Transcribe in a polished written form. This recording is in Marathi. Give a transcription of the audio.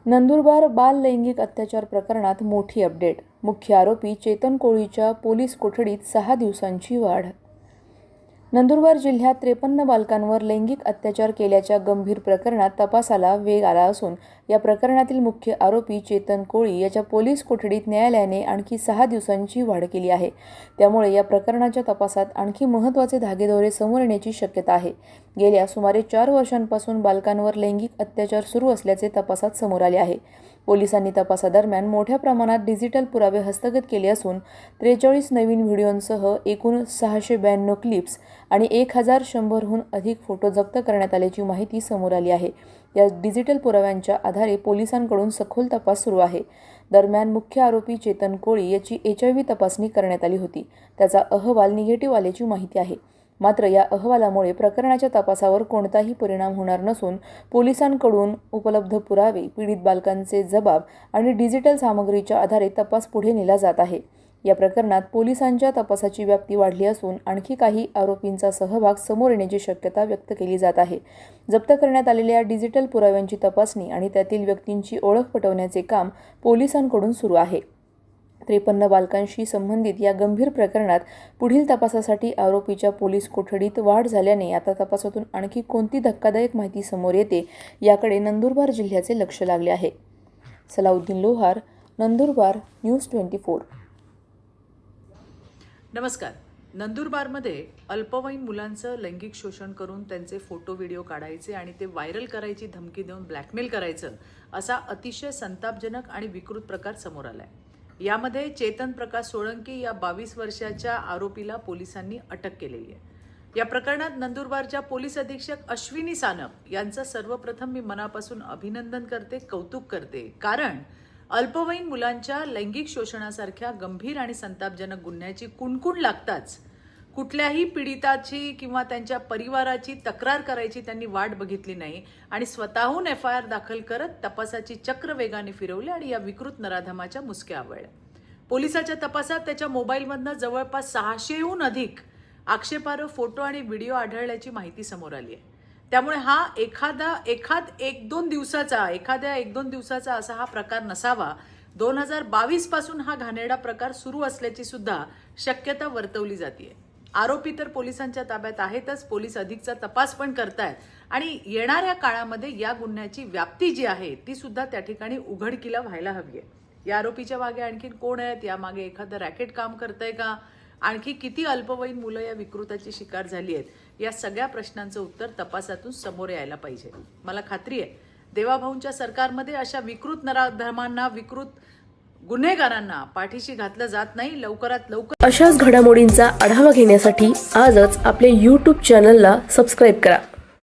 नंदुरबार बाल लैंगिक अत्याचार प्रकरणात मोठी अपडेट. मुख्य आरोपी चेतन कोळीच्या पोलीस कोठडीत 6 दिवसांची वाढ. नंदुरबार जिल्ह्यात 53 बालकांवर लैंगिक अत्याचार केल्याच्या गंभीर प्रकरणात तपासाला वेग आला असून या प्रकरणातील मुख्य आरोपी चेतन कोळी याच्या पोलीस कोठडीत न्यायालयाने आणखी 6 दिवसांची वाढ केली आहे. त्यामुळे या प्रकरणाच्या तपासात आणखी महत्त्वाचे धागेदोरे समोर येण्याची शक्यता आहे. गेल्या सुमारे 4 वर्षांपासून बालकांवर लैंगिक अत्याचार सुरू असल्याचे तपासात समोर आले आहे. पोलिसांनी तपासादरम्यान मोठ्या प्रमाणात डिजिटल पुरावे हस्तगत केले असून 43 नवीन व्हिडिओंसह एकूण 692 क्लिप्स आणि 1100हून अधिक फोटो जप्त करण्यात आल्याची माहिती समोर आली आहे. या डिजिटल पुराव्यांच्या आधारे पोलिसांकडून सखोल तपास सुरू आहे. दरम्यान मुख्य आरोपी चेतन कोळी याची HIV तपासणी करण्यात आली होती. त्याचा अहवाल निगेटिव्ह आल्याची माहिती आहे. मात्र या अहवालामुळे प्रकरणाच्या तपासावर कोणताही परिणाम होणार नसून पोलिसांकडून उपलब्ध पुरावे, पीडित बालकांचे जबाब आणि डिजिटल सामग्रीच्या आधारे तपास पुढे नेला जात आहे. या प्रकरणात पोलिसांच्या तपासाची व्याप्ती वाढली असून आणखी काही आरोपींचा सहभाग समोर येण्याची शक्यता व्यक्त केली जात आहे. जप्त करण्यात आलेल्या डिजिटल पुराव्यांची तपासणी आणि त्यातील व्यक्तींची ओळख पटवण्याचे काम पोलिसांकडून सुरू आहे. 53 बालकांशी संबंधित या गंभीर प्रकरणात पुढील तपासासाठी आरोपीच्या पोलीस कोठडीत वाढ झाल्याने आता तपासातून आणखी कोणती धक्कादायक माहिती समोर येते याकडे नंदुरबार जिल्ह्याचे लक्ष लागले आहे. सलाउद्दीन लोहार, नंदुरबार, न्यूज 24. नमस्कार. नंदुरबारमध्ये अल्पवयीन मुलांचं लैंगिक शोषण करून त्यांचे फोटो व्हिडिओ काढायचे आणि ते व्हायरल करायची धमकी देऊन ब्लॅकमेल करायचं असा अतिशय संतापजनक आणि विकृत प्रकार समोर आलाय. यामध्ये चेतन प्रकाश सोळंकी या 22 वर्षाच्या आरोपीला पोलिसांनी अटक केलेली आहे. या प्रकरणात नंदुरबारच्या पोलीस अधीक्षक अश्विनी सानप यांचं सर्वप्रथम मी मनापासून अभिनंदन करते, कौतुक करते. कारण अल्पवयीन मुलांच्या लैंगिक शोषणासारख्या गंभीर आणि संतापजनक गुन्ह्याची कुणकुण लागताच कुठल्याही पीडिताची किंवा त्यांच्या परिवाराची तक्रार करायची त्यांनी वाट बघितली नाही आणि स्वतःहून FIR दाखल करत तपासाची चक्र वेगाने फिरवली आणि या विकृत नराधमाच्या मुसक्या आवळल्या. पोलिसाच्या तपासात त्याच्या मोबाईलमधनं जवळपास 600हून अधिक आक्षेपार्ह फोटो आणि व्हिडिओ आढळल्याची माहिती समोर आली आहे. त्यामुळे हा एखाद्या 1-2 दिवसाचा असा हा प्रकार नसावा. 2022 पासून हा घाणेरडा प्रकार सुरू असल्याची सुद्धा शक्यता वर्तवली जाते. आरोपी तर पोलिसांच्या ताब्यात आहेतच, पोलीस अधिकचा तपास पण करतायत आणि येणाऱ्या काळामध्ये या गुन्ह्याची व्याप्ती जी आहे ती सुद्धा त्या ठिकाणी उघडकीला व्हायला हवी आहे. या आरोपीच्या मागे आणखी कोण आहेत, यामागे एखादं रॅकेट काम करतंय का, आणखी किती अल्पवयीन मुलं या विकृताची शिकार झाली आहेत, या सगळ्या प्रश्नांचं उत्तर तपासातून समोर यायला पाहिजे. मला खात्री आहे देवाभाऊंच्या सरकारमध्ये अशा विकृत नराधमांना, विकृत गुन्हेगारांना पाठीशी घातलं जात नाही. लवकरात लवकर अशाच घडामोडींचा आढावा घेण्यासाठी आजच आपले YouTube चॅनलला सबस्क्राईब करा.